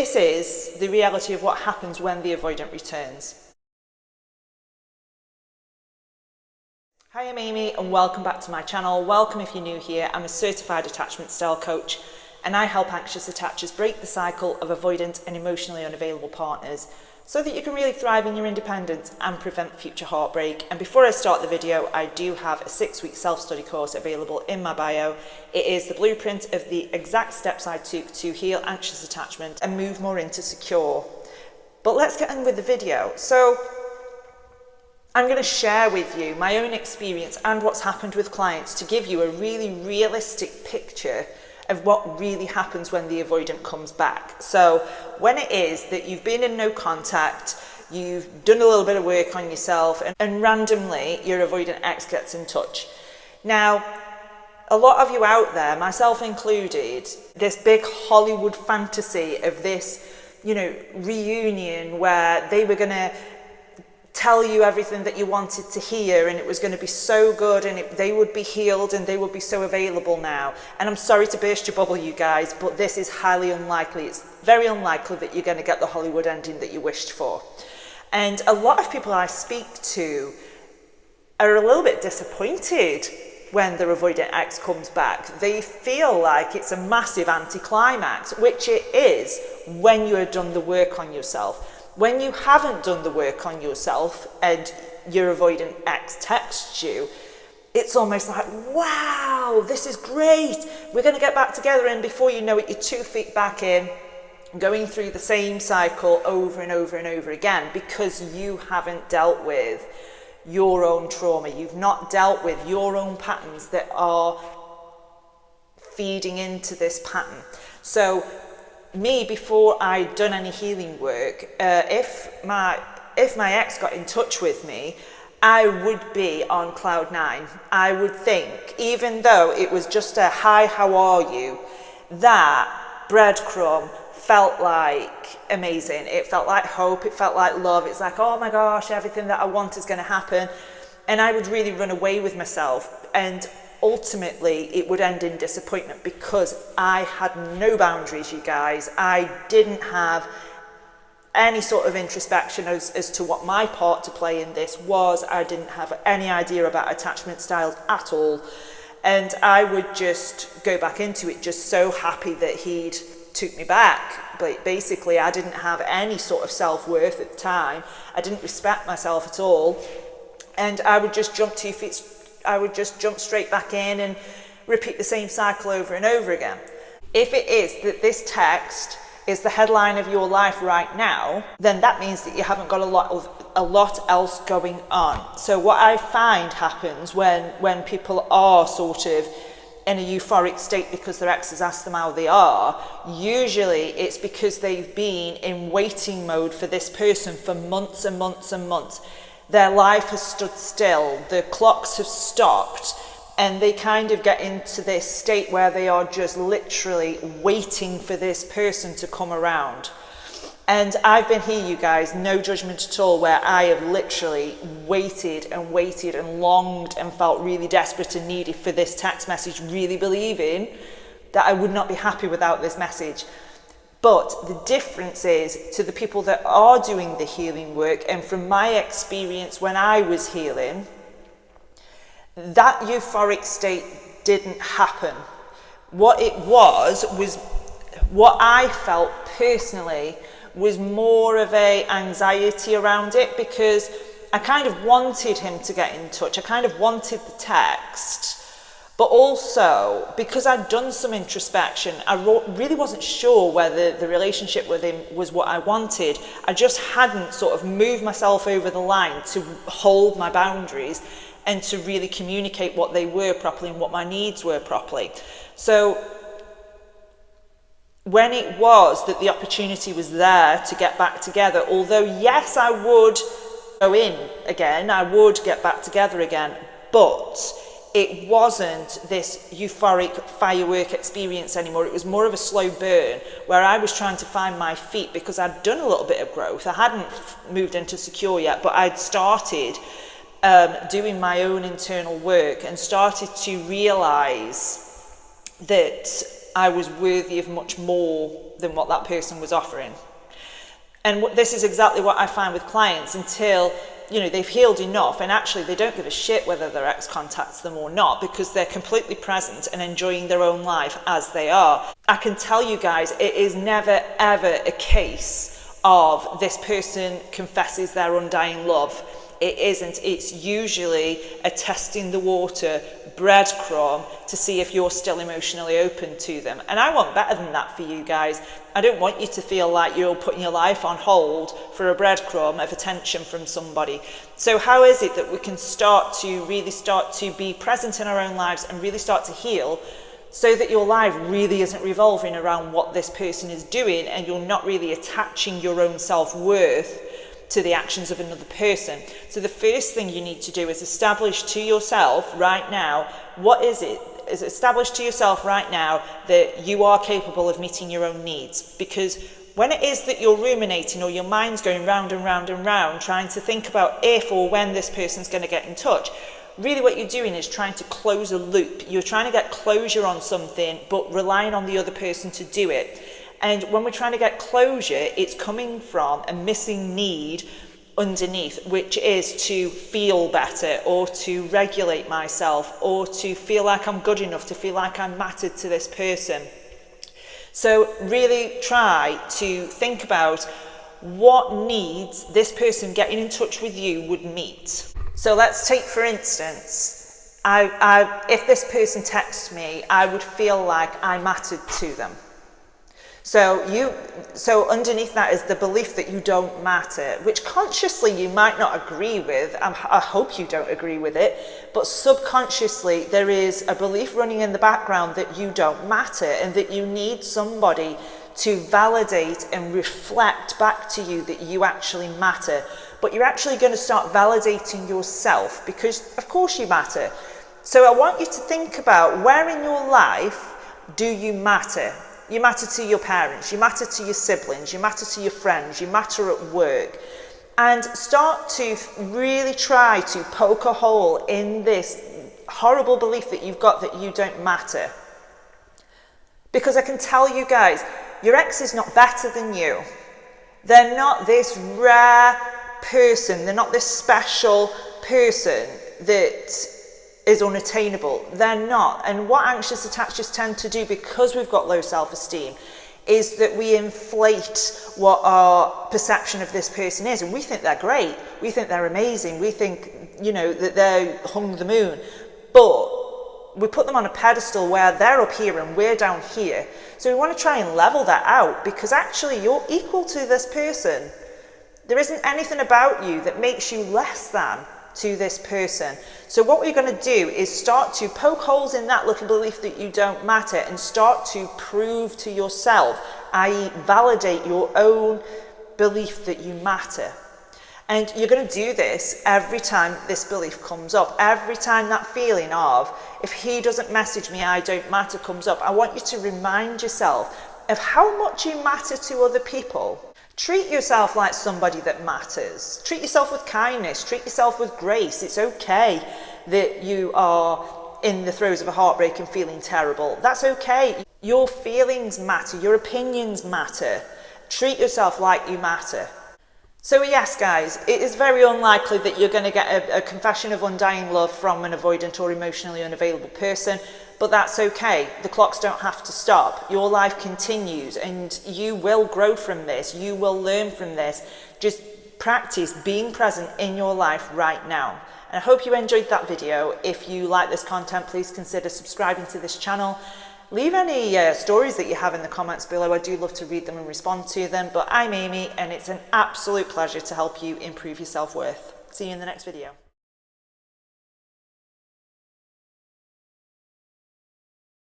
this is the reality of what happens when the avoidant returns. Hi, I'm Amy and welcome back to my channel. Welcome if you're new here. I'm a certified attachment style coach and I help anxious attachers break the cycle of avoidant and emotionally unavailable partners so that you can really thrive in your independence and prevent future heartbreak. And before I start the video, I do have a 6-week self-study course available in my bio. It is the blueprint of the exact steps I took to heal anxious attachment and move more into secure. But let's get on with the video. So I'm going to share with you my own experience and what's happened with clients to give you a really realistic picture of what really happens when the avoidant comes back. So when it is that you've been in no contact, you've done a little bit of work on yourself and randomly your avoidant ex gets in touch. Now, a lot of you out there, myself included, this big Hollywood fantasy of this, reunion where they were going to tell you everything that you wanted to hear and it was going to be so good and they would be healed and they would be so available now. And I'm sorry to burst your bubble, you guys, but this is highly unlikely. It's very unlikely that you're going to get the Hollywood ending that you wished for. And a lot of people I speak to are a little bit disappointed when their avoidant ex comes back. They feel like it's a massive anticlimax, which it is when you have done the work on yourself. When you haven't done the work on yourself and your avoidant ex texts you, it's almost like, wow, this is great. We're going to get back together. And before you know it, you're 2 feet back in, going through the same cycle over and over and over again because you haven't dealt with your own trauma. You've not dealt with your own patterns that are feeding into this pattern. So me, before I'd done any healing work, if my ex got in touch with me, I would be on cloud 9. I would think, even though it was just a hi, how are you, that breadcrumb felt like amazing. It felt like hope. It felt like love. It's like, oh my gosh, everything that I want is going to happen. And I would really run away with myself. And ultimately, it would end in disappointment because I had no boundaries, you guys. I didn't have any sort of introspection as to what my part to play in this was. I didn't have any idea about attachment styles at all. And I would just go back into it just so happy that he'd took me back. But basically, I didn't have any sort of self-worth at the time. I didn't respect myself at all. And I would just jump 2 feet. I would just jump straight back in and repeat the same cycle over and over again. If it is that this text is the headline of your life right now, then that means that you haven't got a lot else going on. So what I find happens when people are sort of in a euphoric state because their ex has asked them how they are, usually it's because they've been in waiting mode for this person for months and months and months. Their life has stood still, the clocks have stopped, and they kind of get into this state where they are just literally waiting for this person to come around. And I've been here, you guys, no judgment at all, where I have literally waited and longed and felt really desperate and needy for this text message, really believing that I would not be happy without this message. But the difference is to the people that are doing the healing work, and from my experience when I was healing, that euphoric state didn't happen. What it was what I felt personally was more of a anxiety around it because I kind of wanted him to get in touch. I kind of wanted the text. But also, because I'd done some introspection, I really wasn't sure whether the relationship with him was what I wanted. I just hadn't sort of moved myself over the line to hold my boundaries and to really communicate what they were properly and what my needs were properly. So when it was that the opportunity was there to get back together, although yes, I would go in again, I would get back together again, but it wasn't this euphoric firework experience anymore. It was more of a slow burn where I was trying to find my feet because I'd done a little bit of growth. I hadn't moved into secure yet, but I'd started doing my own internal work and started to realize that I was worthy of much more than what that person was offering. And this is exactly what I find with clients until, you know, they've healed enough and actually they don't give a shit whether their ex contacts them or not, because they're completely present and enjoying their own life as they are. I can tell you guys, it is never ever a case of this person confesses their undying love. It isn't. It's usually a testing the water breadcrumb to see if you're still emotionally open to them. And I want better than that for you guys. I don't want you to feel like you're putting your life on hold for a breadcrumb of attention from somebody. So how is it that we can really start to be present in our own lives and really start to heal, so that your life really isn't revolving around what this person is doing and you're not really attaching your own self-worth to the actions of another person? So the first thing you need to do is establish to yourself right now, establish to yourself right now that you are capable of meeting your own needs. Because when it is that you're ruminating or your mind's going round and round and round trying to think about if or when this person's going to get in touch, really what you're doing is trying to close a loop. You're trying to get closure on something but relying on the other person to do it. And when we're trying to get closure, it's coming from a missing need underneath, which is to feel better or to regulate myself or to feel like I'm good enough, to feel like I'm mattered to this person. So really try to think about what needs this person getting in touch with you would meet. So let's take, for instance, if this person texts me, I would feel like I mattered to them. So underneath that is the belief that you don't matter, which consciously you might not agree with. I hope you don't agree with it, but subconsciously there is a belief running in the background that you don't matter and that you need somebody to validate and reflect back to you that you actually matter. But you're actually going to start validating yourself, because of course you matter. So I want you to think about, where in your life do you matter? You matter to your parents, you matter to your siblings, you matter to your friends, you matter at work. And start to really try to poke a hole in this horrible belief that you've got that you don't matter. Because I can tell you guys, your ex is not better than you. They're not this rare person, they're not this special person that is unattainable. They're not. And what anxious attachers tend to do, because we've got low self-esteem, is that we inflate what our perception of this person is, and we think they're great, we think they're amazing, we think, you know, that they're hung the moon, but we put them on a pedestal where they're up here and we're down here. So we want to try and level that out, because actually you're equal to this person. There isn't anything about you that makes you less than to this person. So what we're going to do is start to poke holes in that little belief that you don't matter and start to prove to yourself, i.e. validate your own belief that you matter. And you're going to do this every time this belief comes up. Every time that feeling of, if he doesn't message me, I don't matter, comes up, I want you to remind yourself of how much you matter to other people. Treat yourself like somebody that matters. Treat yourself with kindness. Treat yourself with grace. It's okay that you are in the throes of a heartbreak and feeling terrible. That's okay. Your feelings matter. Your opinions matter. Treat yourself like you matter. So yes, guys, it is very unlikely that you're going to get a confession of undying love from an avoidant or emotionally unavailable person. But that's okay. The clocks don't have to stop. Your life continues and you will grow from this. You will learn from this. Just practice being present in your life right now. And I hope you enjoyed that video. If you like this content, please consider subscribing to this channel. Leave any stories that you have in the comments below. I do love to read them and respond to them. But I'm Amy, and it's an absolute pleasure to help you improve your self-worth. See you in the next video.